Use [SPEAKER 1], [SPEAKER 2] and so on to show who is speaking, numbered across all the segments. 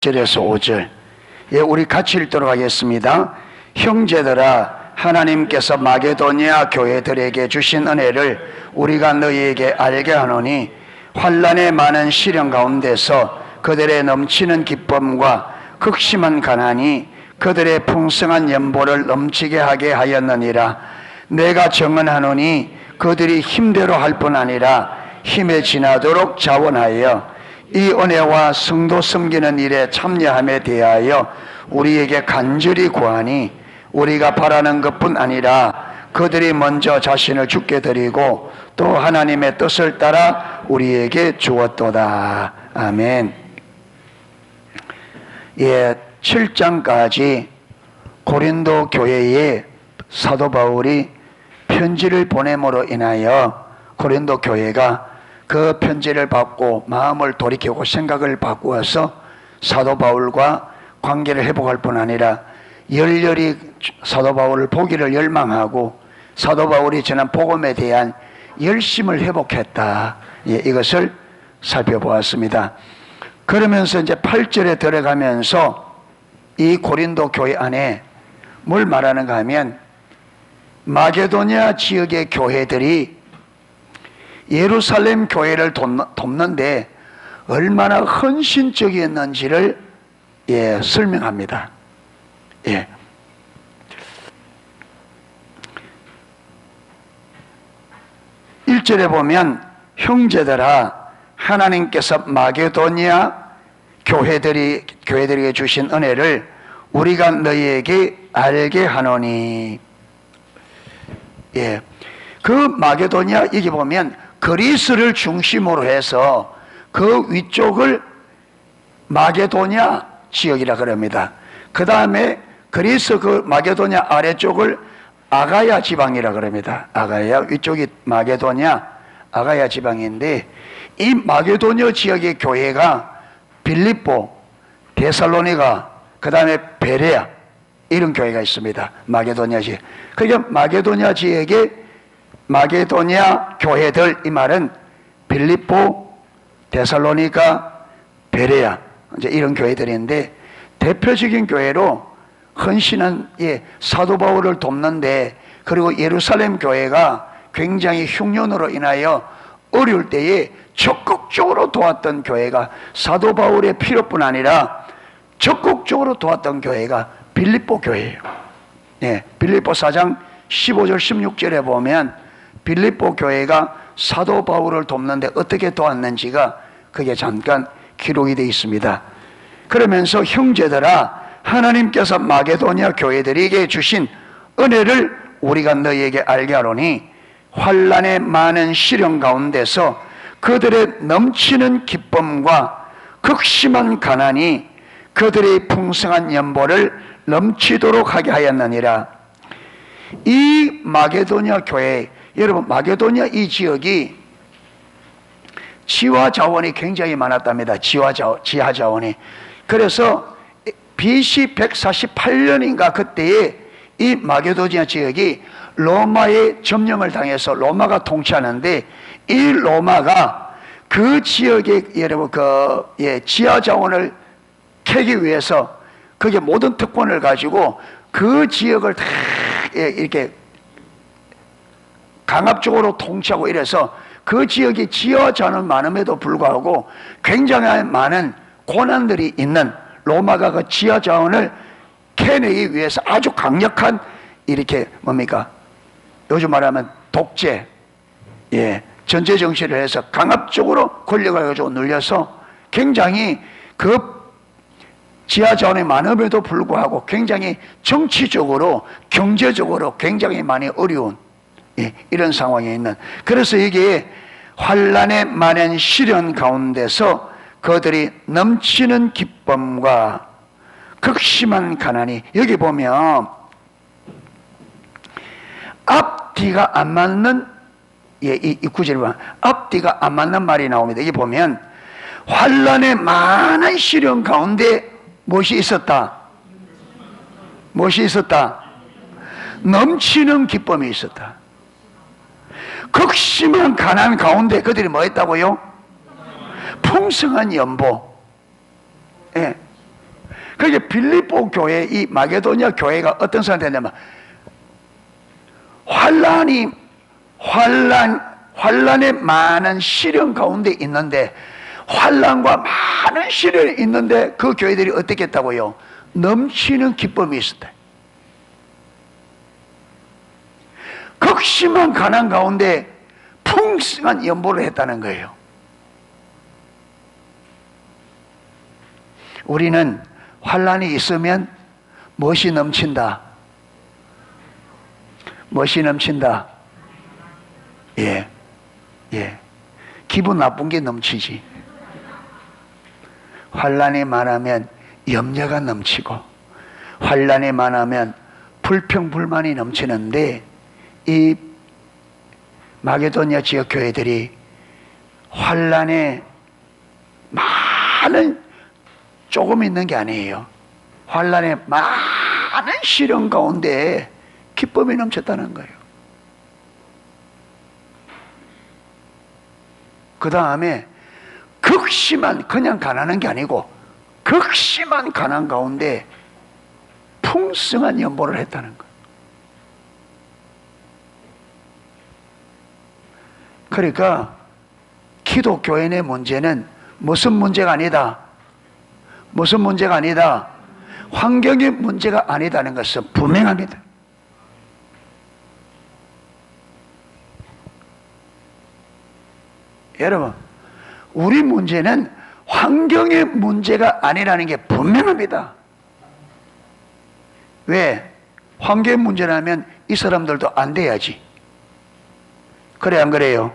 [SPEAKER 1] 1절에서 5절. 예, 우리 같이 읽도록 하겠습니다. 형제들아, 하나님께서 마게도니아 교회들에게 주신 은혜를 우리가 너희에게 알게 하노니 환난의 많은 시련 가운데서 그들의 넘치는 기쁨과 극심한 가난이 그들의 풍성한 연보를 넘치게 하게 하였느니라. 내가 정언하노니 그들이 힘대로 할 뿐 아니라 힘에 지나도록 자원하여 이 은혜와 성도 섬기는 일에 참여함에 대하여 우리에게 간절히 구하니 우리가 바라는 것뿐 아니라 그들이 먼저 자신을 주께 드리고 또 하나님의 뜻을 따라 우리에게 주었도다. 아멘. 예, 7장까지 고린도 교회에 사도 바울이 편지를 보냄으로 인하여 고린도 교회가 그 편지를 받고 마음을 돌이키고 생각을 바꾸어서 사도 바울과 관계를 회복할 뿐 아니라 열렬히 사도 바울을 보기를 열망하고 사도 바울이 전한 복음에 대한 열심을 회복했다. 예, 이것을 살펴보았습니다. 그러면서 이제 8절에 들어가면서 이 고린도 교회 안에 뭘 말하는가 하면 마게도냐 지역의 교회들이 예루살렘 교회를 돕는데 얼마나 헌신적이었는지를 설명합니다. 예. 1절에 보면 형제들아, 하나님께서 마게도니아 교회들에게 주신 은혜를 우리가 너희에게 알게 하노니. 예. 그 마게도니아, 여기 보면 그리스를 중심으로 해서 그 위쪽을 마게도니아 지역이라 그럽니다. 그 다음에 그리스 그 마게도니아 아래쪽을 아가야 지방이라 그럽니다. 아가야, 위쪽이 마게도니아 아가야 지방인데, 이 마게도니아 지역의 교회가 빌립보, 데살로니가, 그 다음에 베레아, 이런 교회가 있습니다. 마게도니아 지역. 그러니까 마게도니아 지역의 마게도니아 교회들, 이 말은 빌립보, 데살로니가, 베레아, 이제 이런 교회들인데, 대표적인 교회로 헌신한 사도 바울을 돕는데, 그리고 예루살렘 교회가 굉장히 흉년으로 인하여 어려울 때에 적극적으로 도왔던 교회가 사도 바울의 필요뿐 아니라 적극적으로 도왔던 교회가 빌립보 교회예요. 예, 빌립보 4장 15절 16절에 보면 빌립보 교회가 사도 바울을 돕는데 어떻게 도왔는지가 그게 잠깐 기록이 되어 있습니다. 그러면서 형제들아, 하나님께서 마게도니아 교회들에게 주신 은혜를 우리가 너희에게 알게 하노니 환난의 많은 시련 가운데서 그들의 넘치는 기쁨과 극심한 가난이 그들의 풍성한 연보를 넘치도록 하게 하였느니라. 이 마게도니아 교회, 여러분, 마게도니아 이 지역이 지하 자원이 굉장히 많았답니다. 지하 자원이. 그래서 BC 148년인가 그때에 이 마게도니아 지역이 로마의 점령을 당해서 로마가 통치하는데, 이 로마가 그 지역의 여러분 지하 자원을 캐기 위해서 그게 모든 특권을 가지고 그 지역을 다 이렇게 강압적으로 통치하고 이래서 그 지역이 지하 자원은 많음에도 불구하고 굉장히 많은 고난들이 있는, 로마가 그 지하 자원을 캐내기 위해서 아주 강력한 이렇게 뭡니까? 요즘 말하면 독재, 전제 정치를 해서 강압적으로 권력을 가지고 눌려서 굉장히 그 지하 자원이 많음에도 불구하고 굉장히 정치적으로, 경제적으로 굉장히 많이 어려운 이런 상황에 있는, 그래서 여기에 환난의 많은 시련 가운데서 그들이 넘치는 기쁨과 극심한 가난이, 여기 보면 앞뒤가 안 맞는 이 구절에 보면 앞뒤가 안 맞는 말이 나옵니다. 여기 보면 환난의 많은 시련 가운데 무엇이 있었다? 무엇이 있었다? 넘치는 기쁨이 있었다. 극심한 가난 가운데 그들이 뭐 했다고요? 풍성한 연보. 예. 그게 빌립보 교회, 이 마게도냐 교회가 어떤 상태냐면 환란의 많은 시련 가운데 있는데, 환란과 많은 시련이 있는데 그 교회들이 어떻게 했다고요? 넘치는 기쁨이 있었다. 극심한 가난 가운데 풍성한 연보를 했다는 거예요. 우리는 환란이 있으면 무엇이 넘친다? 무엇이 넘친다? 예. 기분 나쁜 게 넘치지. 환란이 많으면 염려가 넘치고, 환란이 많으면 불평불만이 넘치는데, 이 마게도냐 지역 교회들이 환란에 많은, 조금 있는 게 아니에요. 환란에 많은 시련 가운데 기쁨이 넘쳤다는 거예요. 그 다음에 극심한, 그냥 가난한 게 아니고 극심한 가난 가운데 풍성한 연보를 했다는 거예요. 그러니까 기독교인의 문제는 무슨 문제가 아니다? 무슨 문제가 아니다? 환경의 문제가 아니다는 것은 분명합니다. 여러분, 우리 문제는 환경의 문제가 아니라는 게 분명합니다. 왜? 환경의 문제라면 이 사람들도 안 돼야지. 그래, 안 그래요?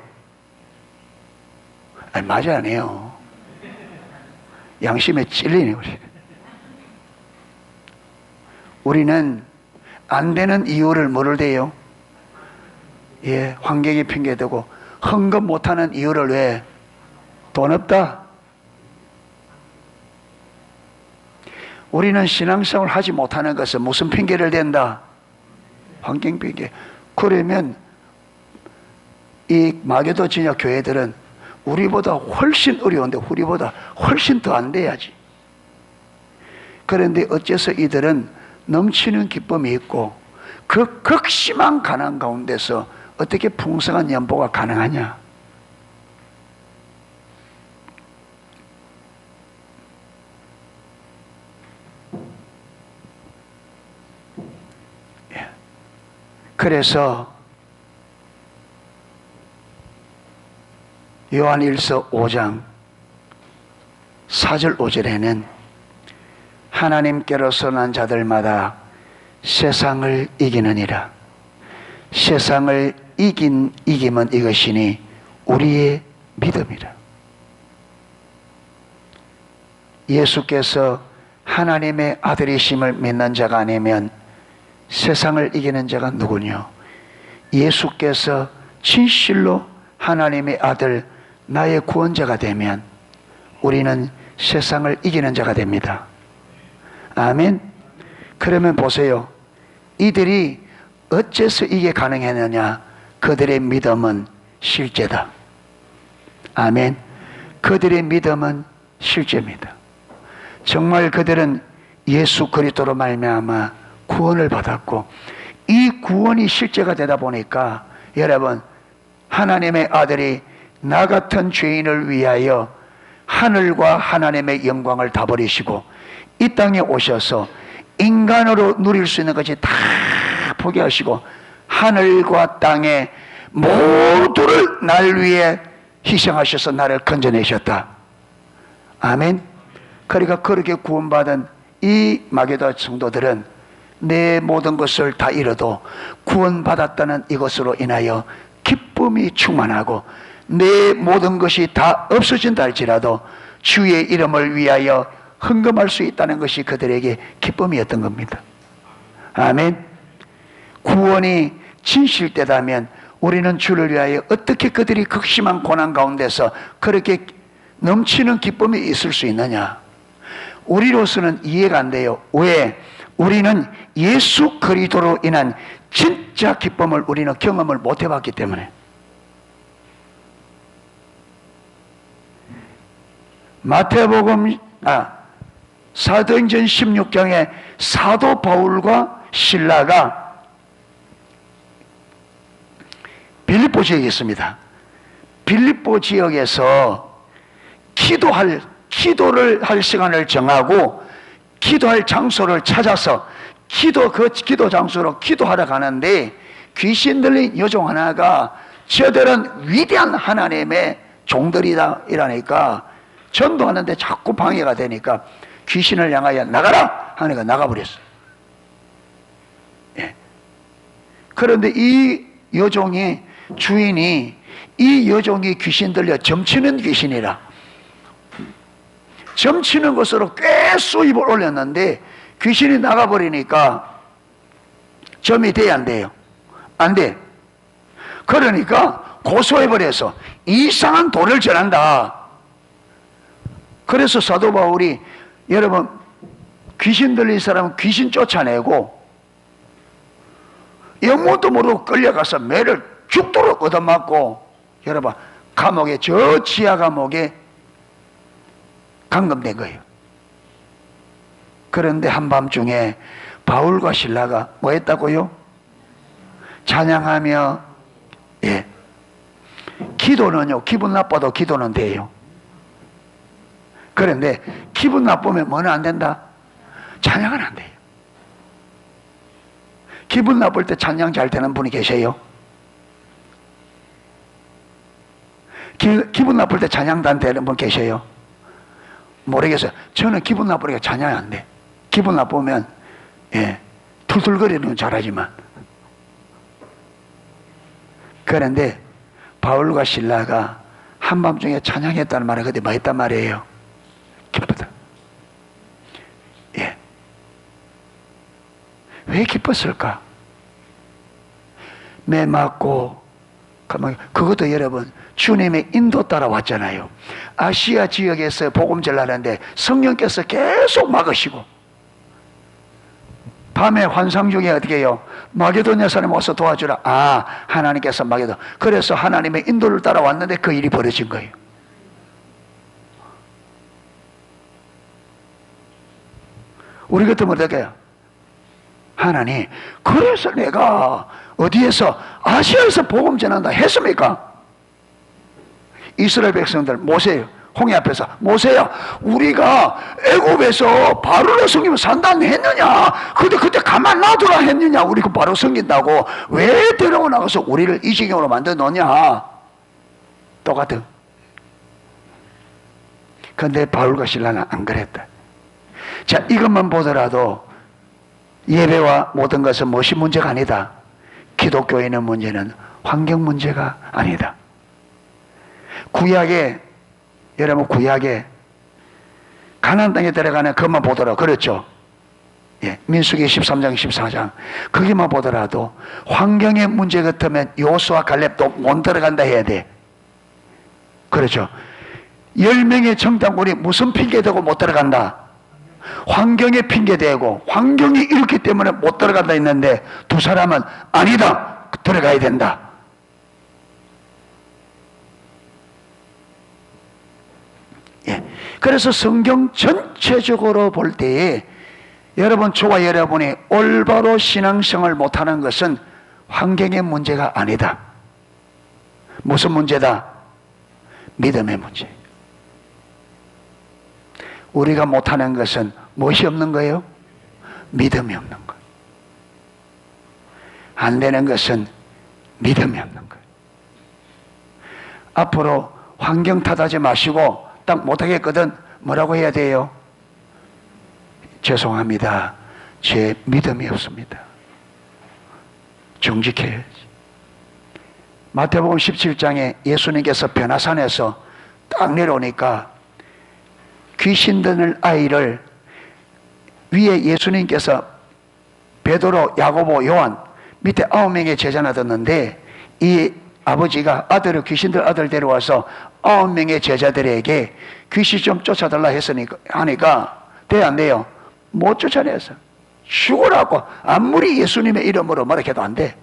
[SPEAKER 1] 아니, 맞아, 안 해요. 양심에 찔리네, 우리. 우리는 안 되는 이유를 뭐를 대요? 예, 환경이 핑계대고, 헌금 못하는 이유를 왜? 돈 없다. 우리는 신앙생활 하지 못하는 것은 무슨 핑계를 댄다? 환경 핑계. 그러면 이 마게도 진역 교회들은 우리보다 훨씬 어려운데 우리보다 훨씬 더 안 돼야지. 그런데 어째서 이들은 넘치는 기쁨이 있고 그 극심한 가난 가운데서 어떻게 풍성한 연보가 가능하냐? 그래서 요한일서 5장 4절 5절에는 하나님께로서 난 자들마다 세상을 이기느니라. 세상을 이김은 이것이니 우리의 믿음이라. 예수께서 하나님의 아들이심을 믿는 자가 아니면 세상을 이기는 자가 누구뇨? 예수께서 진실로 하나님의 아들, 나의 구원자가 되면 우리는 세상을 이기는 자가 됩니다. 아멘. 그러면 보세요. 이들이 어째서 이게 가능했느냐? 그들의 믿음은 실제다. 아멘. 그들의 믿음은 실제입니다. 정말 그들은 예수 그리스도로 말미암아 구원을 받았고, 이 구원이 실제가 되다 보니까 여러분, 하나님의 아들이 나 같은 죄인을 위하여 하늘과 하나님의 영광을 다 버리시고 이 땅에 오셔서 인간으로 누릴 수 있는 것이 다 포기하시고 하늘과 땅의 모두를 날 위해 희생하셔서 나를 건져내셨다. 아멘. 그러니까 그렇게 구원받은 이 마게도 성도들은 내 모든 것을 다 잃어도 구원받았다는 이것으로 인하여 기쁨이 충만하고, 내 모든 것이 다 없어진다 할지라도 주의 이름을 위하여 헌금할 수 있다는 것이 그들에게 기쁨이었던 겁니다. 아멘. 구원이 진실되다면 우리는 주를 위하여 어떻게 그들이 극심한 고난 가운데서 그렇게 넘치는 기쁨이 있을 수 있느냐? 우리로서는 이해가 안 돼요. 왜? 우리는 예수 그리스도로 인한 진짜 기쁨을 우리는 경험을 못 해봤기 때문에. 사도행전 16장에 사도 바울과 실라가 빌립보 지역에 있습니다. 빌립보 지역에서 기도를 할 시간을 정하고 기도할 장소를 찾아서 그 기도 장소로 기도하러 가는데 귀신 들린 여종 하나가 저들은 위대한 하나님의 종들이다 이러니까 전도하는데 자꾸 방해가 되니까 귀신을 향하여 나가라 하니까 나가버렸어요. 예. 그런데 이 여종이 주인이 이 여종이 귀신 들려 점치는 귀신이라 점치는 것으로 꽤 수입을 올렸는데 귀신이 나가버리니까 점이 돼야 안 돼요? 안 돼. 그러니까 고소해버려서 이상한 도를 전한다. 그래서 사도 바울이 여러분 귀신 들린 사람은 귀신 쫓아내고 영문도 모르고 끌려가서 매를 죽도록 얻어맞고 여러분 감옥에 저 지하 감옥에 감금된 거예요. 그런데 한밤중에 바울과 실라가 뭐 했다고요? 찬양하며 예. 기도는요 기분 나빠도 기도는 돼요. 그런데 기분 나쁘면 뭐는 안 된다? 찬양은 안 돼요. 기분 나쁠 때 찬양 잘 되는 분이 계세요? 기분 나쁠 때 찬양도 안 되는 분 계세요? 모르겠어요. 저는 기분 나쁘니까 찬양이 안 돼. 기분 나쁘면 예, 툴툴거리는 건 잘하지만 그런데 바울과 실라가 한밤중에 찬양했다는 말은 그때 뭐 했단 말이에요? 기쁘다. 예. 왜 기뻤을까? 매 맞고 그것도 여러분 주님의 인도 따라 왔잖아요. 아시아 지역에서 복음 전하는데 성령께서 계속 막으시고 밤에 환상 중에 어떻게 해요? 마게도냐 사람 와서 도와주라. 아, 하나님께서 마게도. 그래서 하나님의 인도를 따라왔는데 그 일이 벌어진 거예요. 우리 같으면 어떻게 해요? 하나님, 그래서 내가 어디에서 아시아에서 복음 전한다 했습니까? 이스라엘 백성들 모세요. 홍해 앞에서 모세야 우리가 애굽에서 바로를 섬기면 산다 했느냐? 근데 그때 가만 놔두라 했느냐? 우리 그 바로 섬긴다고 왜 데려고 나가서 우리를 이 지경으로 만들어 놓냐? 똑같아. 근데 바울과 실라는 안 그랬다. 자, 이것만 보더라도 예배와 모든 것은 무엇이 문제가 아니다. 기독교인의 문제는 환경 문제가 아니다. 구약에 여러분 구약에 가나안 땅에 들어가는 것만 보더라도 그렇죠. 예, 민수기 13장 14장 거기만 보더라도 환경의 문제 같으면 요수와 갈렙도 못 들어간다 해야 돼. 그렇죠. 10명의 정탐꾼이 무슨 핑계대고 못 들어간다? 환경에 핑계대고 환경이 이렇기 때문에 못 들어간다 했는데 두 사람은 아니다, 들어가야 된다. 예. 그래서 성경 전체적으로 볼 때에 여러분, 저와 여러분이 올바로 신앙생활을 못하는 것은 환경의 문제가 아니다. 무슨 문제다? 믿음의 문제. 우리가 못하는 것은 무엇이 없는 거예요? 믿음이 없는 거예요. 안 되는 것은 믿음이 없는 거예요. 앞으로 환경 탓하지 마시고 딱 못하겠거든 뭐라고 해야 돼요? 죄송합니다. 제 믿음이 없습니다. 정직해야지. 마태복음 17장에 예수님께서 변화산에서 딱 내려오니까 귀신 드는 아이를 위에 예수님께서 베드로, 야고보, 요한 밑에 9명의 제자나 뒀는데 이 아버지가 아들을 귀신들 아들 데려와서 9명의 제자들에게 귀신 좀 쫓아달라 했으니까 하니까 돼 안 돼요? 못 쫓아내서 죽으라고 아무리 예수님의 이름으로 말해도 안 돼.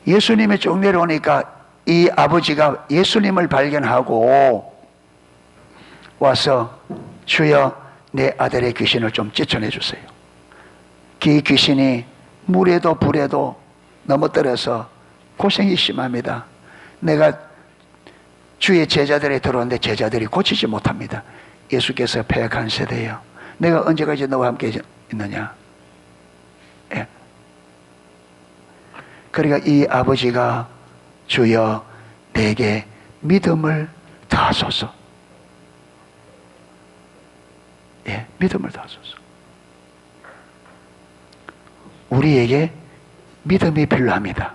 [SPEAKER 1] 예수님이 쭉 내려오니까 이 아버지가 예수님을 발견하고 와서 주여 내 아들의 귀신을 좀 쫓아내 주세요. 그 귀신이 물에도 불에도 넘어뜨려서 고생이 심합니다. 내가 주의 제자들에 들어오는데 제자들이 고치지 못합니다. 예수께서 패역한 세대예요. 내가 언제까지 너와 함께 있느냐? 예. 그러니까 이 아버지가 주여 내게 믿음을 다하소서. 예, 믿음을 다하소서. 우리에게 믿음이 필요합니다.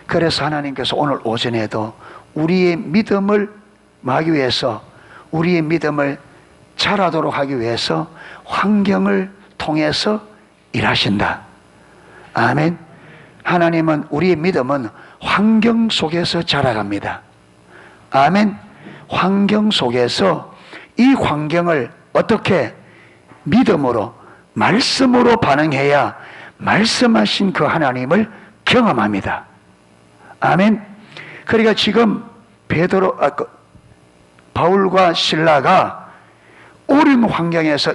[SPEAKER 1] 그래서 하나님께서 오늘 오전에도 우리의 믿음을 막기 위해서, 우리의 믿음을 자라도록 하기 위해서 환경을 통해서 일하신다. 아멘. 하나님은, 우리의 믿음은 환경 속에서 자라갑니다. 아멘. 환경 속에서 이 환경을 어떻게 믿음으로, 말씀으로 반응해야 말씀하신 그 하나님을 경험합니다. 아멘. 그러니까 지금 바울과 실라가 어려운 환경에서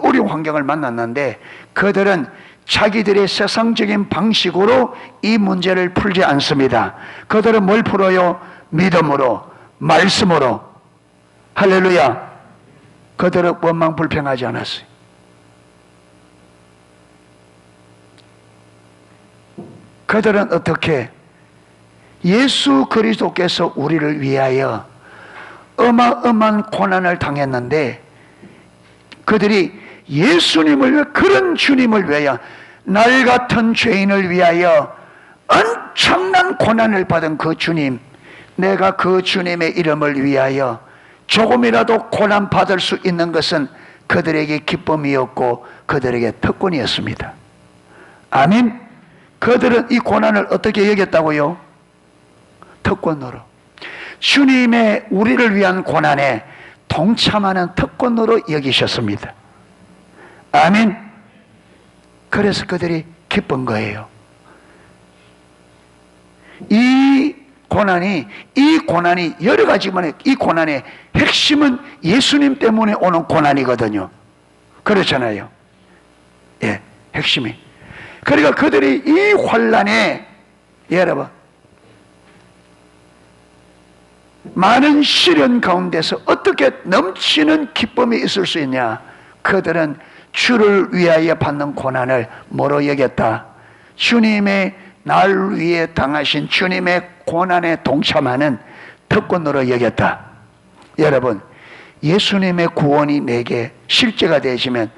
[SPEAKER 1] 어려운 환경을 만났는데 그들은 자기들의 세상적인 방식으로 이 문제를 풀지 않습니다. 그들은 뭘 풀어요? 믿음으로, 말씀으로. 할렐루야. 그들은 원망 불평하지 않았어요. 그들은 어떻게? 예수 그리스도께서 우리를 위하여 어마어마한 고난을 당했는데 그들이 예수님을 위해, 그런 주님을 위하여, 날 같은 죄인을 위하여 엄청난 고난을 받은 그 주님, 내가 그 주님의 이름을 위하여 조금이라도 고난 받을 수 있는 것은 그들에게 기쁨이었고 그들에게 특권이었습니다. 아멘. 그들은 이 고난을 어떻게 여겼다고요? 특권으로. 주님의 우리를 위한 고난에 동참하는 특권으로 여기셨습니다. 아멘. 그래서 그들이 기쁜 거예요. 이 고난이 여러 가지만, 이 고난의 핵심은 예수님 때문에 오는 고난이거든요. 그렇잖아요. 예, 핵심이. 그러니까 그들이 이 환난에, 여러분, 많은 시련 가운데서 어떻게 넘치는 기쁨이 있을 수 있냐? 그들은 주를 위하여 받는 고난을 뭐로 여겼다? 주님의, 날 위해 당하신 주님의 고난에 동참하는 특권으로 여겼다. 여러분, 예수님의 구원이 내게 실제가 되시면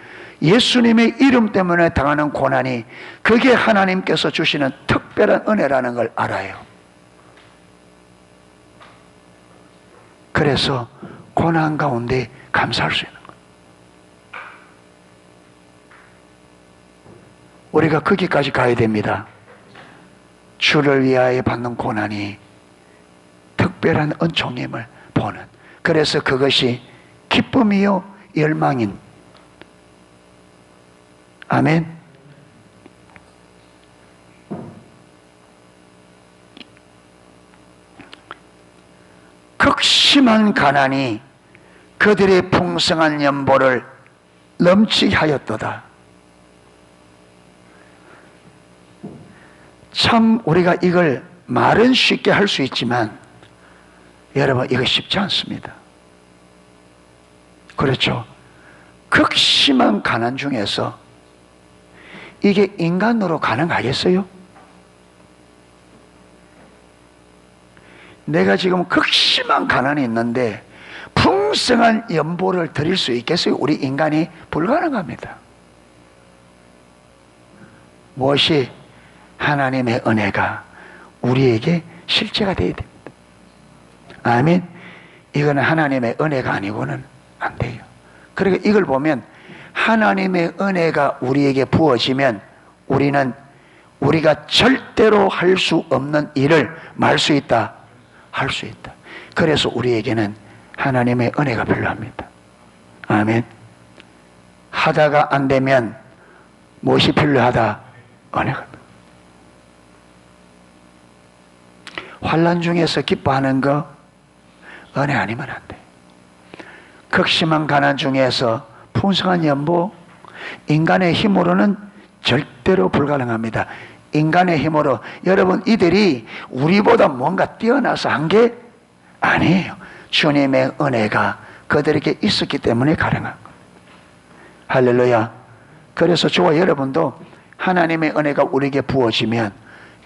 [SPEAKER 1] 예수님의 이름 때문에 당하는 고난이, 그게 하나님께서 주시는 특별한 은혜라는 걸 알아요. 그래서 고난 가운데 감사할 수 있는 거예요. 우리가 거기까지 가야 됩니다. 주를 위하여 받는 고난이 특별한 은총임을 보는. 그래서 그것이 기쁨이요 열망인. 아멘. 극심한 가난이 그들의 풍성한 연보를 넘치게 하였도다. 참 우리가 이걸 말은 쉽게 할 수 있지만 여러분, 이거 쉽지 않습니다. 그렇죠? 극심한 가난 중에서 이게 인간으로 가능하겠어요? 내가 지금 극심한 가난이 있는데 풍성한 연보를 드릴 수 있겠어요? 우리 인간이 불가능합니다. 무엇이? 하나님의 은혜가 우리에게 실제가 되어야 됩니다. 아멘. 이거는 하나님의 은혜가 아니고는 안 돼요. 그러니까 이걸 보면 하나님의 은혜가 우리에게 부어지면 우리는 우리가 절대로 할 수 없는 일을 말 수 있다. 할 수 있다. 그래서 우리에게는 하나님의 은혜가 필요합니다. 아멘. 하다가 안 되면 무엇이 필요하다? 은혜가. 환난 중에서 기뻐하는 거 은혜 아니면 안 돼. 극심한 가난 중에서 풍성한 연보, 인간의 힘으로는 절대로 불가능합니다. 인간의 힘으로, 여러분, 이들이 우리보다 뭔가 뛰어나서 한 게 아니에요. 주님의 은혜가 그들에게 있었기 때문에 가능한 거예요. 할렐루야. 그래서 저와 여러분도 하나님의 은혜가 우리에게 부어지면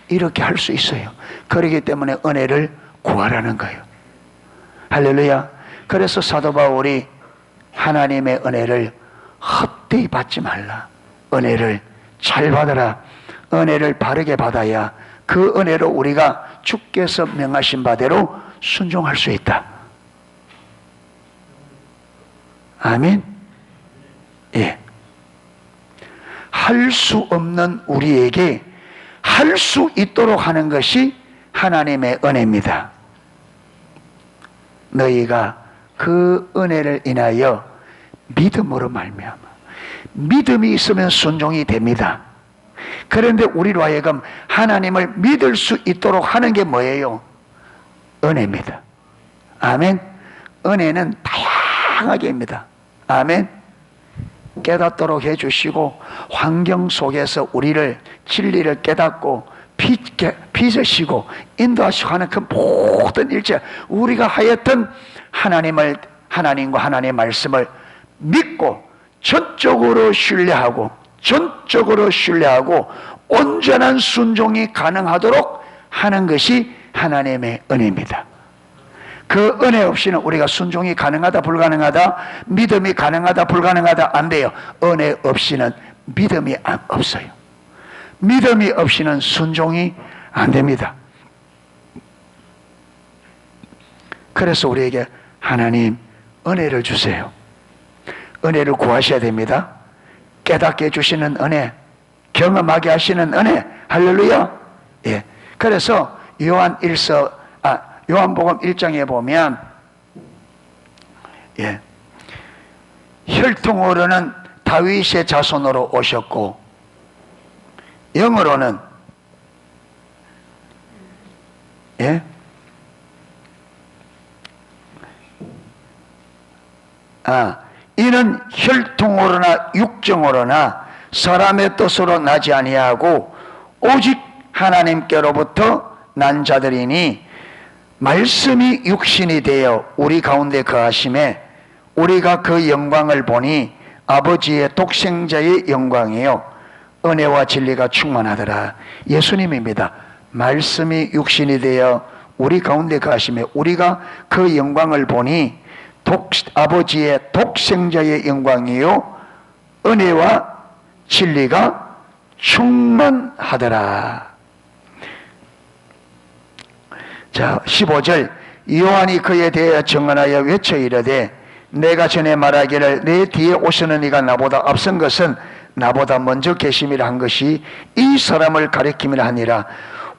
[SPEAKER 1] 이렇게 할 수 있어요. 그렇기 때문에 은혜를 구하라는 거예요. 할렐루야. 그래서 사도 바울이 하나님의 은혜를 헛되이 받지 말라. 은혜를 잘 받아라. 은혜를 바르게 받아야 그 은혜로 우리가 주께서 명하신 바대로 순종할 수 있다. 아멘. 예. 할 수 없는 우리에게 할 수 있도록 하는 것이 하나님의 은혜입니다. 너희가 그 은혜를 인하여 믿음으로 말미암아, 믿음이 있으면 순종이 됩니다. 그런데 우리로 하여금 하나님을 믿을 수 있도록 하는 게 뭐예요? 은혜입니다. 아멘. 은혜는 다양하게입니다. 아멘. 깨닫도록 해주시고 환경 속에서 우리를 진리를 깨닫고 빚으시고 인도하시고 하는 그 모든 일체, 우리가 하여튼 하나님과 하나님의 말씀을 믿고 전적으로 신뢰하고 온전한 순종이 가능하도록 하는 것이 하나님의 은혜입니다. 그 은혜 없이는 우리가 순종이 가능하다 불가능하다, 믿음이 가능하다 불가능하다 안 돼요. 은혜 없이는 믿음이 없어요. 믿음이 없이는 순종이 안 됩니다. 그래서 우리에게 하나님 은혜를 주세요. 은혜를 구하셔야 됩니다. 깨닫게 해주시는 은혜, 경험하게 하시는 은혜. 할렐루야. 예. 그래서 요한복음 1장에 보면, 예, 혈통으로는 다윗의 자손으로 오셨고, 영으로는, 예, 이는 혈통으로나 육정으로나 사람의 뜻으로 나지 아니하고 오직 하나님께로부터 난 자들이니, 말씀이 육신이 되어 우리 가운데 거하심에 우리가 그 영광을 보니 아버지의 독생자의 영광이요 은혜와 진리가 충만하더라. 예수님입니다. 말씀이 육신이 되어 우리 가운데 거하심에 우리가 그 영광을 보니 아버지의 독생자의 영광이요 은혜와 진리가 충만하더라. 자, 15절, 요한이 그에 대해 증언하여 외쳐 이르되 내가 전에 말하기를 내 뒤에 오시는 이가 나보다 앞선 것은 나보다 먼저 계심이라 한 것이 이 사람을 가리킴이라 하니라.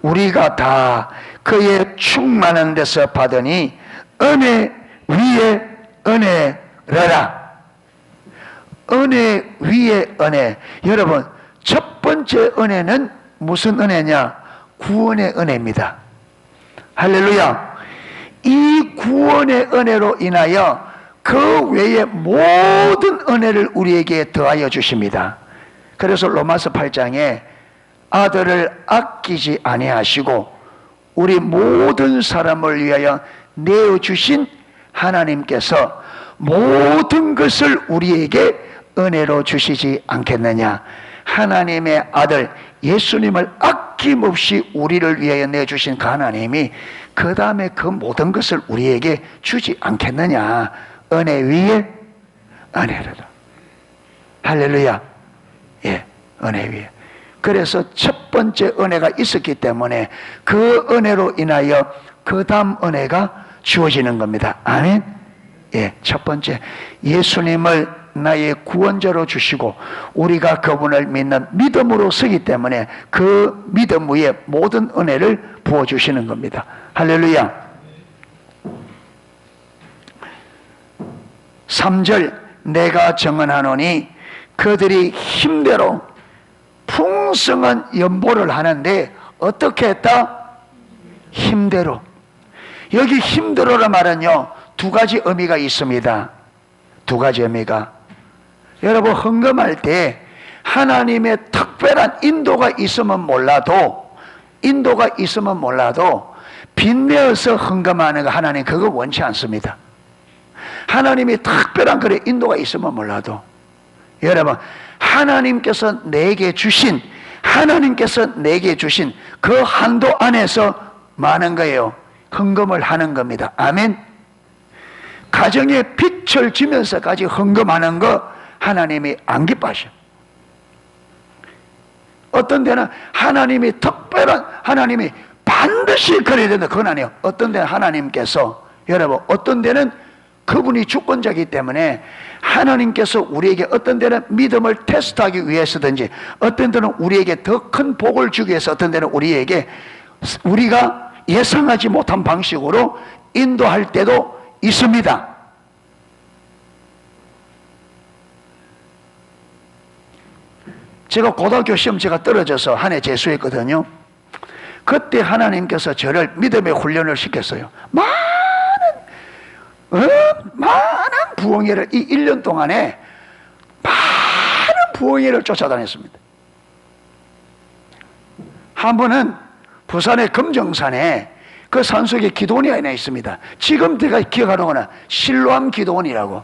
[SPEAKER 1] 우리가 다 그의 충만한 데서 받으니 은혜 위에 은혜라라. 은혜 위에 은혜. 여러분, 첫 번째 은혜는 무슨 은혜냐? 구원의 은혜입니다. 할렐루야. 이 구원의 은혜로 인하여 그 외의 모든 은혜를 우리에게 더하여 주십니다. 그래서 로마서 8장에 아들을 아끼지 아니하시고 우리 모든 사람을 위하여 내어주신 하나님께서 모든 것을 우리에게 은혜로 주시지 않겠느냐. 하나님의 아들 예수님을 아낌없이 우리를 위하여 내주신 그 하나님이 그 다음에 그 모든 것을 우리에게 주지 않겠느냐. 은혜 위에 은혜로다. 할렐루야. 예, 은혜 위에. 그래서 첫 번째 은혜가 있었기 때문에 그 은혜로 인하여 그 다음 은혜가 주어지는 겁니다. 아멘. 예, 첫 번째 예수님을 나의 구원자로 주시고 우리가 그분을 믿는 믿음으로 서기 때문에 그 믿음 위에 모든 은혜를 부어주시는 겁니다. 할렐루야. 3절, 내가 증언하노니 그들이 힘대로 풍성한 연보를 하는데 어떻게 했다? 힘대로. 여기 힘대로라 말은요 두 가지 의미가 있습니다. 두 가지입니까? 여러분, 헌금할 때 하나님의 특별한 인도가 있으면 몰라도 빚내어서 헌금하는 거 하나님 그거 원치 않습니다. 하나님이 특별한 그런 인도가 있으면 몰라도 여러분, 하나님께서 내게 주신 그 한도 안에서 많은 거예요. 헌금을 하는 겁니다. 아멘. 가정에 빛을 지면서까지 헌금하는 거 하나님이 안 기뻐하셔. 어떤 데는 하나님이 반드시 그래야 된다. 그건 아니에요. 어떤 데는 하나님께서, 여러분, 어떤 데는 그분이 주권자이기 때문에 하나님께서 우리에게 어떤 데는 믿음을 테스트하기 위해서든지, 어떤 데는 우리에게 더 큰 복을 주기 위해서, 어떤 데는 우리가 예상하지 못한 방식으로 인도할 때도 있습니다. 제가 고등학교 시험 떨어져서 한 해 재수했거든요. 그때 하나님께서 저를 믿음의 훈련을 시켰어요. 많은 부흥회를, 이 1년 동안에 많은 부흥회를 쫓아다녔습니다. 한 번은 부산의 금정산에 그 산속에 기도원이 하나 있습니다. 지금 제가 기억하는 거는 실로암 기도원이라고,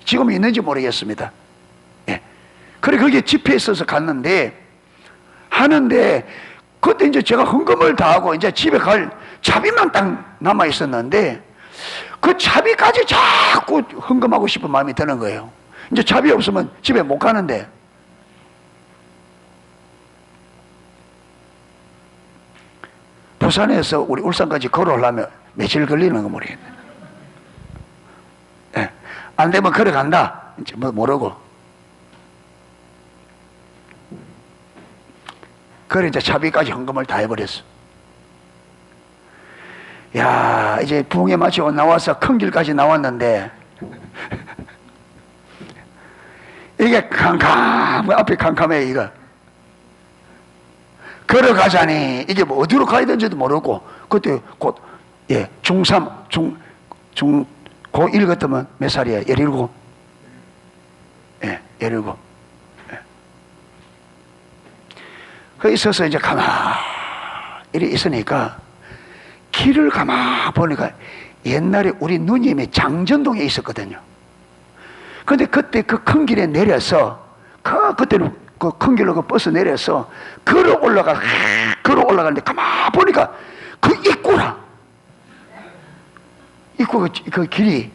[SPEAKER 1] 지금 있는지 모르겠습니다. 예. 그래, 거기에 집회에 있어서 하는데 그때 이제 제가 헌금을 다 하고 이제 집에 갈 차비만 딱 남아 있었는데, 그 차비까지 자꾸 헌금하고 싶은 마음이 드는 거예요. 이제 차비 없으면 집에 못 가는데. 부산에서 우리 울산까지 걸어오려면 며칠 걸리는 거 모르겠네. 예. 안 되면 걸어간다. 이제 뭐 모르고. 그래, 이제 차비까지 헌금을 다 해버렸어. 야, 이제 부흥회 마치고 나와서 큰 길까지 나왔는데, 이게 앞이 캄캄해, 이거. 걸어가자니, 이게 뭐 어디로 가야 되는지도 모르고, 그때 곧, 고1 같으면 몇 살이야? 17? 17. 그 있어서 이제 이리 있으니까, 길을 보니까 옛날에 우리 누님이 장전동에 있었거든요. 근데 그때 그 큰 길에 내려서, 그때는 그 큰 길로 그 버스 내려서 걸어 올라가는데 보니까 그 입구가 그 길이,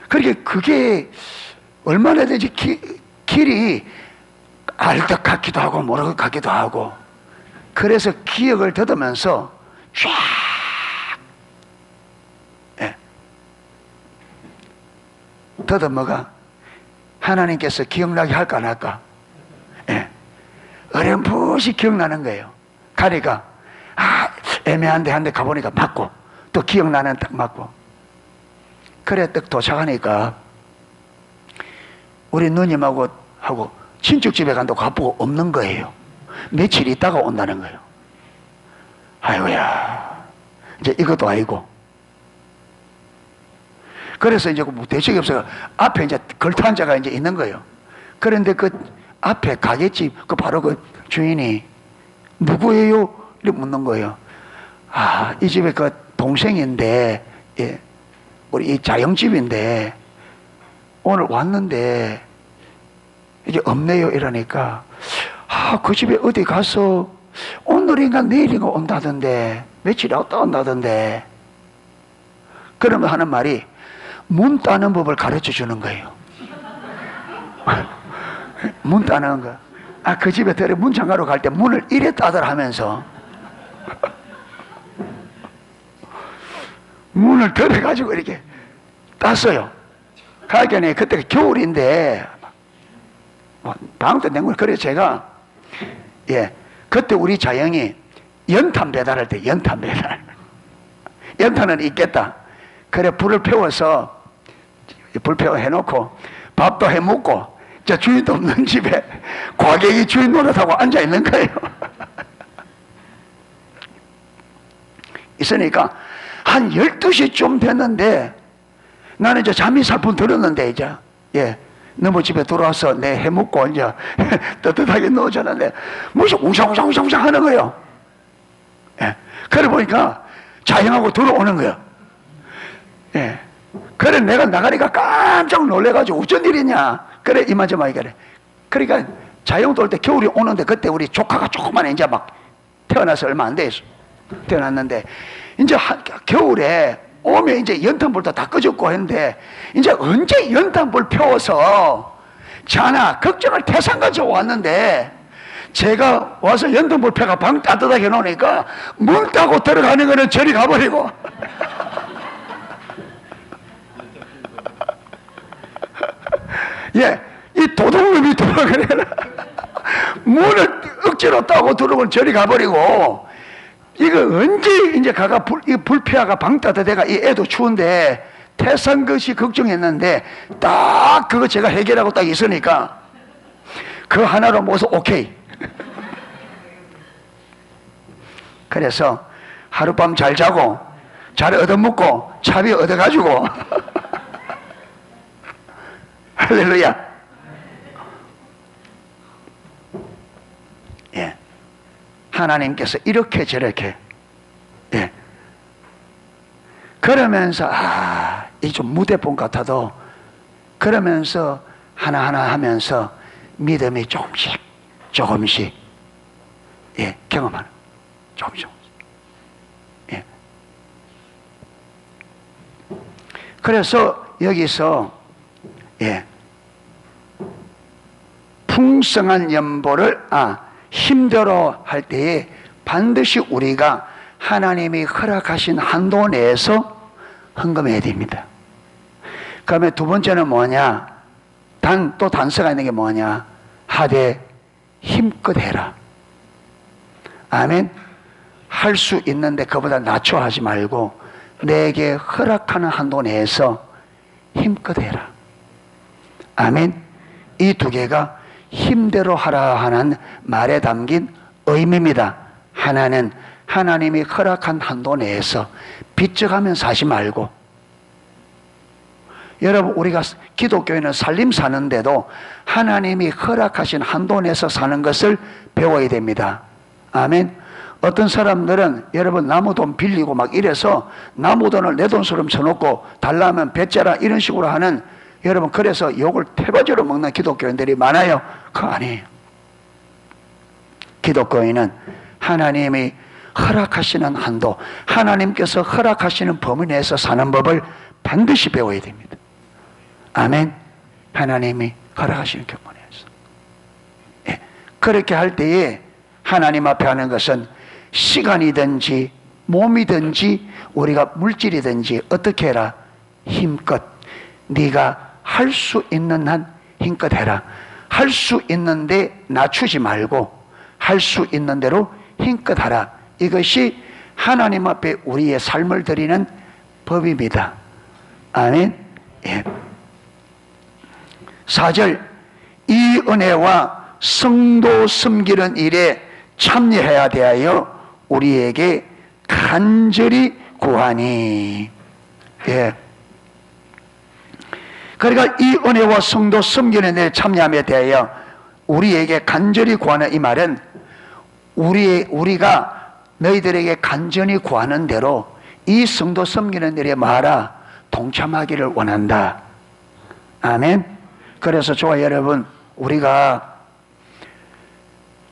[SPEAKER 1] 그러니까 그게 얼마나 되지, 길이 알것 같기도 하고 모를 것 같기도 하고, 그래서 기억을 더듬으면서 쫙, 더듬어가 하나님께서 기억나게 할까 안 할까? 어렴풋이 기억나는 거예요. 가니까 애매한데 한데 가보니까 맞고, 또 기억나는 딱 맞고. 그래 딱 도착하니까 우리 누님하고 친척집에 간다고 가보고 없는 거예요. 며칠 있다가 온다는 거예요. 아이고야, 이제 이것도 아니고. 그래서 이제 뭐 대책이 없어서 앞에 이제 걸터앉아가 이제 있는 거예요. 그런데 그 앞에 가게집 바로 그 주인이 누구예요? 이렇게 묻는 거예요. 이 집에 그 동생인데, 우리 이 자영집인데 오늘 왔는데 이게 없네요. 이러니까 그 집에 어디 가서 오늘인가 내일인가 온다던데, 며칠 왔다 온다던데. 그러면 하는 말이 문 따는 법을 가르쳐 주는 거예요. 문 따는 거. 그 집에 들어 문 잠가러 갈 때 문을 이래 따더라 하면서 문을 들어가지고 이렇게 땄어요. 가게는 그때 겨울인데 방학 때 낸 걸. 그래 제가 그때 우리 자영이 연탄 배달할 때 연탄은 있겠다. 그래 불을 태워서 불 태워 해놓고 밥도 해먹고, 저 주인도 없는 집에 과객이 주인 노릇하고 앉아 있는 거예요. 있으니까 한 12시쯤 됐는데 나는 이제 잠이 살뿐 들었는데, 이제, 예. 너무 집에 들어와서 내 해먹고 이제 뜨뜻하게 누워졌는데, 무슨 웅상웅상웅상 하는 거예요. 예. 그래 보니까 자영하고 들어오는 거예요. 예. 그래 내가 나가니까 깜짝 놀래가지고 어쩐 일이냐. 그래 이만저만 그래. 그러니까 자영도 올 때 겨울이 오는데, 그때 우리 조카가 조그만 이제 막 태어나서 얼마 안 돼서 태어났는데, 이제 겨울에 오면 이제 연탄불도 다 꺼졌고 했는데, 이제 언제 연탄불 피워서 자나 걱정을 태산같이 왔는데, 제가 와서 연탄불 펴가 방 따뜻하게 놓으니까 문 따고 들어가는 거는 저리 가버리고 예, 이 도둑놈이 들어가네. 문을 억지로 따고 들어오면 저리 가버리고, 이거 언제 이제 가가 불피하가 방 따뜻해가, 이 애도 추운데 태산 것이 걱정했는데, 딱 그거 제가 해결하고 딱 있으니까 그 하나로 모서 오케이. 그래서 하룻밤 잘 자고 잘 얻어먹고 차비 얻어가지고 할렐루야. 예, 하나님께서 이렇게 저렇게, 예, 그러면서 이 좀 무대폰 같아도 그러면서 하나하나 하면서 믿음이 조금씩 예, 경험하는, 조금씩. 예. 그래서 여기서 예, 풍성한 연보를 힘대로 할 때에 반드시 우리가 하나님이 허락하신 한도 내에서 헌금해야 됩니다. 그 다음에 두 번째는 뭐냐? 또 단서가 있는 게 뭐냐? 하되 힘껏 해라. 아멘. 할 수 있는데 그보다 낮춰 하지 말고 내게 허락하는 한도 내에서 힘껏 해라. 아멘. 이 두 개가 힘대로 하라 하는 말에 담긴 의미입니다. 하나는 하나님이 허락한 한도 내에서 빚져가면서 하지 말고, 여러분 우리가 기독교인은 살림 사는데도 하나님이 허락하신 한도 내에서 사는 것을 배워야 됩니다. 아멘. 어떤 사람들은 여러분 나무 돈 빌리고 막 이래서 나무 돈을 내 돈처럼 쳐놓고 달라면 뱉자라 이런 식으로 하는, 여러분 그래서 욕을 태바지로 먹는 기독교인들이 많아요. 그거 아니에요. 기독교인은 하나님이 허락하시는 한도, 하나님께서 허락하시는 범위 내에서 사는 법을 반드시 배워야 됩니다. 아멘. 하나님이 허락하시는 범위 내에서, 예. 그렇게 할 때에 하나님 앞에 하는 것은 시간이든지 몸이든지 우리가 물질이든지 어떻게 해라? 힘껏. 네가 할 수 있는 한 힘껏 해라. 할 수 있는데 낮추지 말고 할 수 있는 대로 힘껏 하라. 이것이 하나님 앞에 우리의 삶을 드리는 법입니다. 아멘. 예. 4절, 이 은혜와 성도 섬기는 일에 참여해야 대하여 우리에게 간절히 구하니. 예. 그러니까 이 은혜와 성도 섬기는 일에 참여함에 대하여 우리에게 간절히 구하는 이 말은 우리가 너희들에게 간절히 구하는 대로 이 성도 섬기는 일에 뭐하라? 동참하기를 원한다. 아멘. 그래서 저와 여러분, 우리가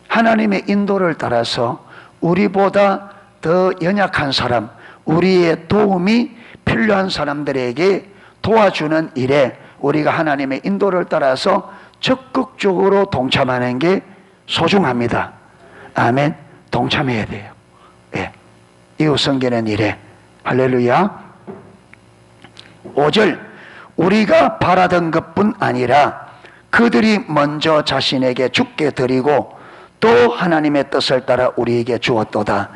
[SPEAKER 1] 하나님의 인도를 따라서 우리보다 더 연약한 사람, 우리의 도움이 필요한 사람들에게 도와주는 일에 우리가 하나님의 인도를 따라서 적극적으로 동참하는 게 소중합니다. 아멘. 동참해야 돼요. 예. 이웃 섬기는 일에. 할렐루야. 5절, 우리가 바라던 것뿐 아니라 그들이 먼저 자신에게 주께 드리고 또 하나님의 뜻을 따라 우리에게 주었도다.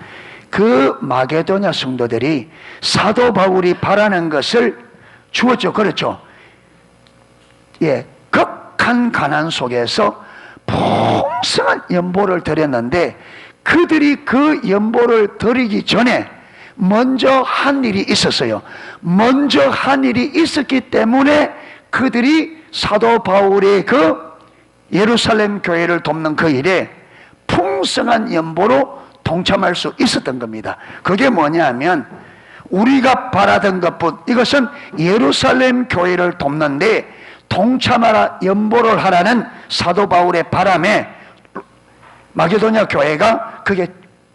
[SPEAKER 1] 그 마게도냐 성도들이 사도 바울이 바라는 것을 주었죠. 그렇죠. 예, 극한 가난 속에서 풍성한 연보를 드렸는데 그들이 그 연보를 드리기 전에 먼저 한 일이 있었어요. 먼저 한 일이 있었기 때문에 그들이 사도 바울의 그 예루살렘 교회를 돕는 그 일에 풍성한 연보로 동참할 수 있었던 겁니다. 그게 뭐냐면 우리가 바라던 것뿐, 이것은 예루살렘 교회를 돕는데 동참하라, 연보를 하라는 사도 바울의 바람에 마게도냐 교회가 그게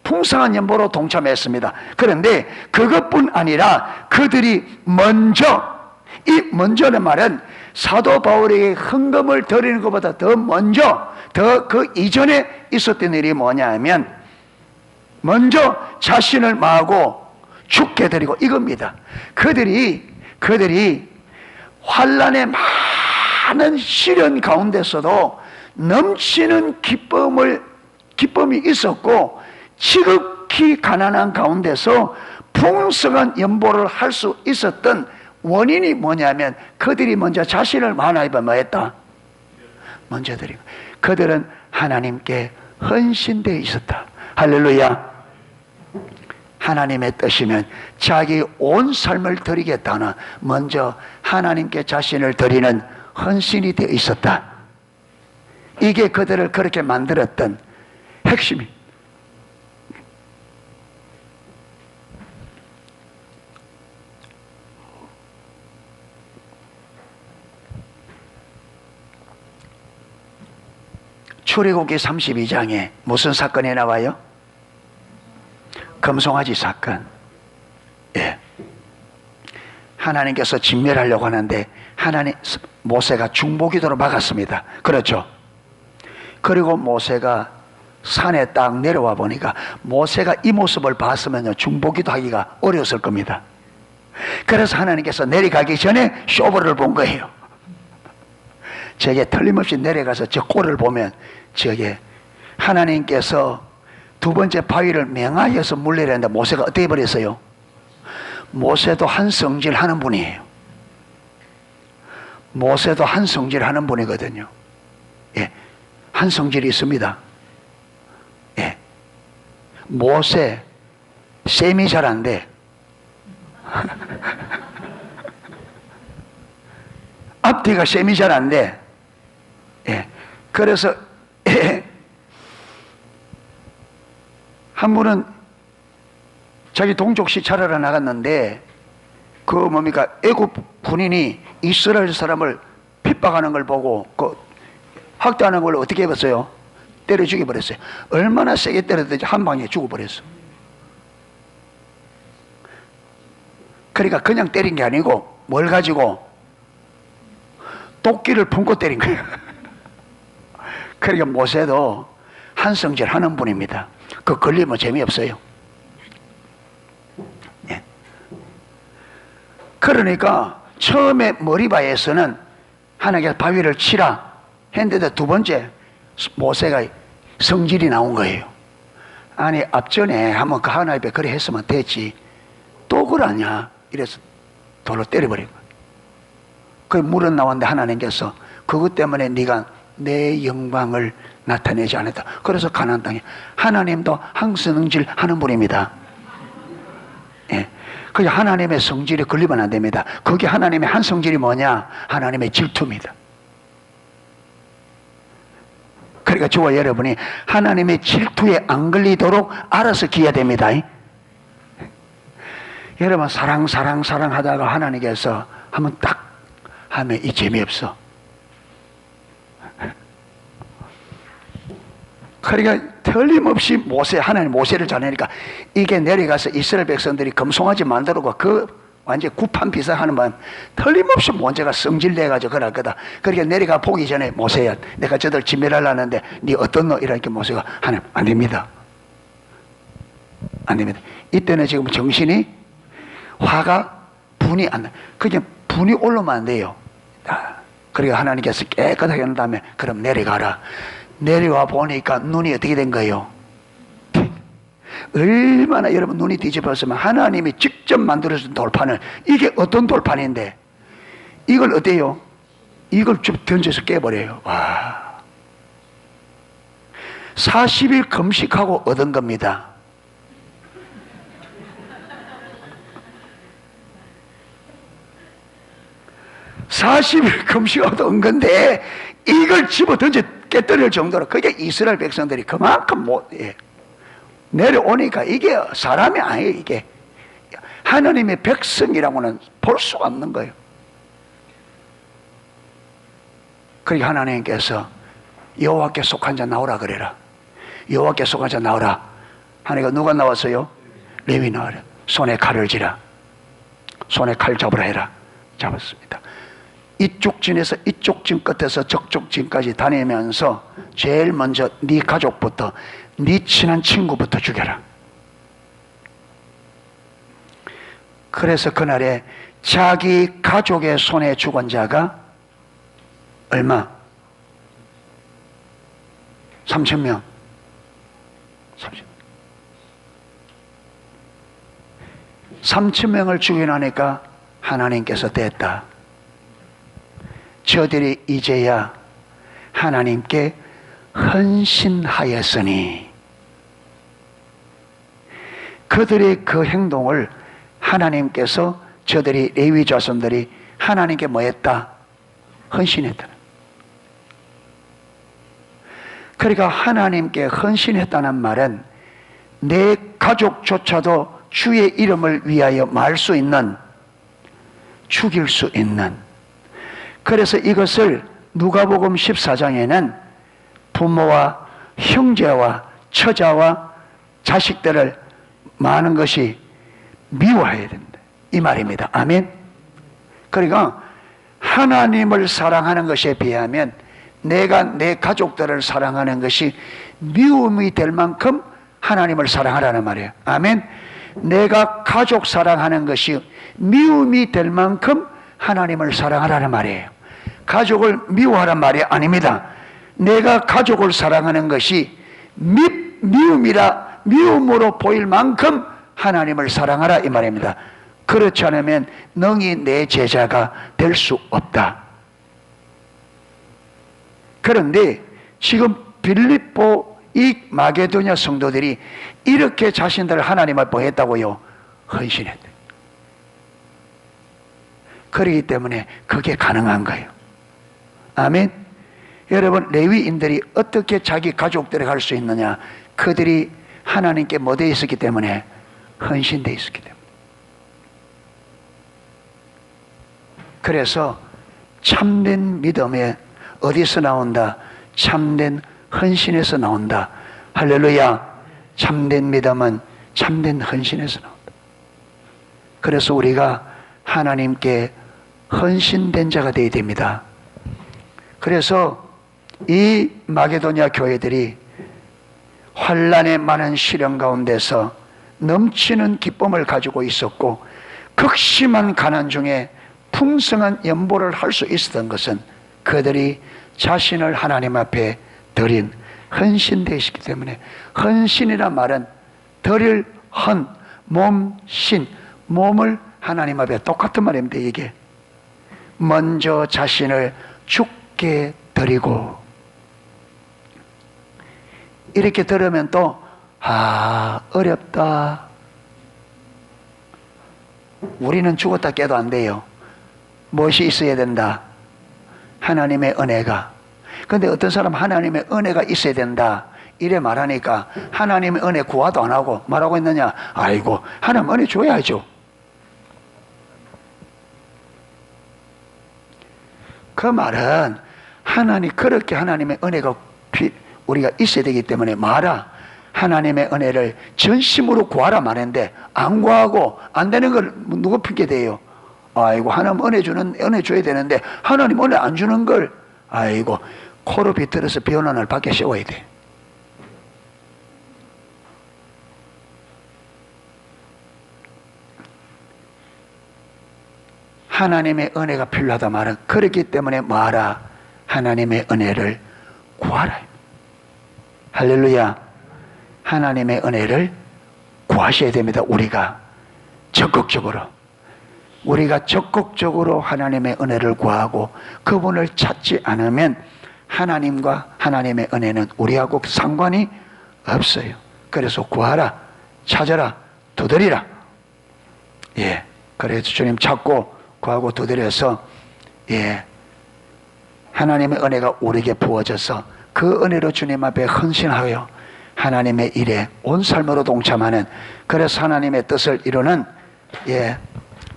[SPEAKER 1] 풍성한 연보로 동참했습니다. 그런데 그것뿐 아니라 그들이 먼저, 이 먼저는 말은 사도 바울에게 헌금을 드리는 것보다 더 먼저, 더 그 이전에 있었던 일이 뭐냐 하면 먼저 자신을 마하고 죽게 드리고 이겁니다. 그들이 환난의 많은 시련 가운데서도 넘치는 기쁨이 있었고 지극히 가난한 가운데서 풍성한 연보를 할 수 있었던 원인이 뭐냐면 그들이 먼저 자신을 마하나이바 뭐했다? 먼저 드리고 그들은 하나님께 헌신되어 있었다. 할렐루야. 하나님의 뜻이면 자기 온 삶을 드리겠다는 먼저 하나님께 자신을 드리는 헌신이 되어 있었다. 이게 그들을 그렇게 만들었던 핵심이. 출애굽기 32장에 무슨 사건이 나와요? 금송아지 사건. 예. 하나님께서 진멸하려고 하는데 모세가 중보기도로 막았습니다. 그렇죠? 그리고 모세가 산에 딱 내려와 보니까 모세가 이 모습을 봤으면 중보기도 하기가 어려웠을 겁니다. 그래서 하나님께서 내려가기 전에 쇼부를 본 거예요. 저게 틀림없이 내려가서 저 꼴을 보면 저게 하나님께서 두 번째 바위를 맹하여서 물내려 했는데 모세가 어떻게 해버렸어요? 모세도 한 성질 하는 분이에요. 모세도 한 성질 하는 분이거든요. 예. 한 성질이 있습니다. 예. 모세 셈이 잘 안 돼. 앞뒤가 셈이 잘 안 돼. 예. 그래서 한 분은 자기 동족 시찰하러 나갔는데 그 뭡니까 애굽 군인이 이스라엘 사람을 핍박하는 걸 보고 그 학대하는 걸 어떻게 해봤어요? 때려 죽여버렸어요. 얼마나 세게 때렸든지 한 방에 죽어버렸어. 그러니까 그냥 때린 게 아니고 뭘 가지고 도끼를 품고 때린 거예요. 그러니까 모세도 한성질 하는 분입니다. 그 걸리면 재미없어요. 예. 그러니까 처음에 머리바에서는 하나님께서 바위를 치라 했는데 두 번째 모세가 성질이 나온 거예요. 아니 앞전에 한번 그 하나님 앞에 그래 했으면 됐지 또 그러냐 이래서 돌로 때려버린 거예요. 그 물은 나왔는데 하나님께서 그것 때문에 네가 내 영광을 나타내지 않았다. 그래서 가나안 땅에 하나님도 항성질 하는 분입니다. 예. 그게 하나님의 성질에 걸리면 안 됩니다. 그게 하나님의 한 성질이 뭐냐? 하나님의 질투입니다. 그러니까 저와 여러분이 하나님의 질투에 안 걸리도록 알아서 기해야 됩니다. 여러분 사랑 하다가 하나님께서 한번 딱 하면 이 재미없어. 그러니까 틀림없이 하나님 모세를 잘하니까 이게 내려가서 이스라엘 백성들이 금송아지 만들고 그 완전 구판 비사하는 건 틀림없이 문제가 성질내가지고 그럴 거다. 그러니까 내려가 보기 전에 모세야 내가 저들 진멸하려는데 네 어떤 너? 이러니까 모세가 하나님 안 됩니다. 안 됩니다. 이때는 지금 정신이 화가 분이 안 나. 그냥 분이 올라오면 안 돼요. 그러니까 하나님께서 깨끗하게 한 다음에 그럼 내려가라. 내려와 보니까 눈이 어떻게 된 거예요? 얼마나 여러분 눈이 뒤집었으면 하나님이 직접 만들어준 돌판을 이게 어떤 돌판인데 이걸 어때요? 이걸 좀 던져서 깨버려요. 와. 40일 금식하고 얻은 겁니다. 40일 금식하도 은근데 이걸 집어 던져 깨뜨릴 정도로, 그게 이스라엘 백성들이 그만큼 내려오니까 이게 사람이 아니에요. 이게 하나님의 백성이라고는 볼 수가 없는 거예요. 그러니까 하나님께서 여호와께 속한 자 나오라 그래라. 여호와께 속한 자 나오라 하니까 누가 나왔어요? 레위 나와라. 손에 칼을 쥐라. 손에 칼 잡으라 해라. 잡았습니다. 이쪽 진에서 이쪽 진 끝에서 저쪽 진까지 다니면서 제일 먼저 네 가족부터, 네 친한 친구부터 죽여라. 그래서 그날에 자기 가족의 손에 죽은 자가 얼마? 3,000명. 3,000명을 죽여나니까 하나님께서 됐다. 저들이 이제야 하나님께 헌신하였으니, 그들의 그 행동을 하나님께서, 저들이 레위 자손들이 하나님께 뭐 했다? 헌신했다. 그러니까 하나님께 헌신했다는 말은 내 가족조차도 주의 이름을 위하여 말 수 있는, 죽일 수 있는. 그래서 이것을 누가복음 14장에는 부모와 형제와 처자와 자식들을 많은 것이 미워해야 된다, 이 말입니다. 아멘. 그러니까 하나님을 사랑하는 것에 비하면 내가 내 가족들을 사랑하는 것이 미움이 될 만큼 하나님을 사랑하라는 말이에요. 아멘. 내가 가족 사랑하는 것이 미움이 될 만큼 하나님을 사랑하라는 말이에요. 가족을 미워하라는 말이 아닙니다. 내가 가족을 사랑하는 것이 미움으로 보일 만큼 하나님을 사랑하라, 이 말입니다. 그렇지 않으면 능히 내 제자가 될 수 없다. 그런데 지금 빌립보 이 마게도냐 성도들이 이렇게 자신들 하나님을 뭐 했다고요? 헌신했다. 그렇기 때문에 그게 가능한 거예요. 아멘. 여러분, 레위인들이 어떻게 자기 가족들에 갈 수 있느냐? 그들이 하나님께 뭐 되어 있었기 때문에? 헌신되어 있었기 때문에. 그래서 참된 믿음에 어디서 나온다? 참된 헌신에서 나온다. 할렐루야. 참된 믿음은 참된 헌신에서 나온다. 그래서 우리가 하나님께 헌신된 자가 되어야 됩니다. 그래서 이 마게도냐 교회들이 환난의 많은 시련 가운데서 넘치는 기쁨을 가지고 있었고, 극심한 가난 중에 풍성한 연보를 할 수 있었던 것은 그들이 자신을 하나님 앞에 드린 헌신되시기 때문에. 헌신이란 말은 드릴 헌, 몸, 신, 몸을 하나님 앞에 똑같은 말입니다. 이게 먼저 자신을 죽게 드리고, 이렇게 들으면 또 어렵다. 우리는 죽었다 깨도 안 돼요. 무엇이 있어야 된다? 하나님의 은혜가. 근데 어떤 사람 하나님의 은혜가 있어야 된다 이래 말하니까 하나님의 은혜 구하도 안 하고 말하고 있느냐? 아이고, 하나님 은혜 줘야죠. 그 말은 하나님, 그렇게 하나님의 은혜가 우리가 있어야 되기 때문에 말아. 하나님의 은혜를 전심으로 구하라 말했는데 안 구하고 안 되는 걸 누가 핑계대요? 아이고, 하나님 은혜 줘야 되는데 하나님 은혜 안 주는 걸, 아이고, 코로 비틀어서 비 오는 날 밖에 세워야 돼. 하나님의 은혜가 필요하다 말은 그렇기 때문에 말아. 하나님의 은혜를 구하라. 할렐루야. 하나님의 은혜를 구하셔야 됩니다. 우리가 적극적으로 하나님의 은혜를 구하고 그분을 찾지 않으면 하나님과 하나님의 은혜는 우리하고 상관이 없어요. 그래서 구하라, 찾아라, 두드리라. 예, 그래서 주님 찾고 구하고 두드려서 예, 하나님의 은혜가 우리에게 부어져서 그 은혜로 주님 앞에 헌신하여 하나님의 일에 온 삶으로 동참하는, 그래서 하나님의 뜻을 이루는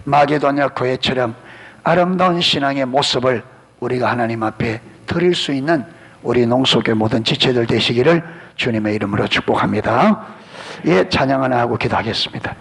[SPEAKER 1] 마게도냐 교회처럼 아름다운 신앙의 모습을 우리가 하나님 앞에 드릴 수 있는 우리 농수교회 모든 지체들 되시기를 주님의 이름으로 축복합니다. 찬양 하나 하고 기도하겠습니다.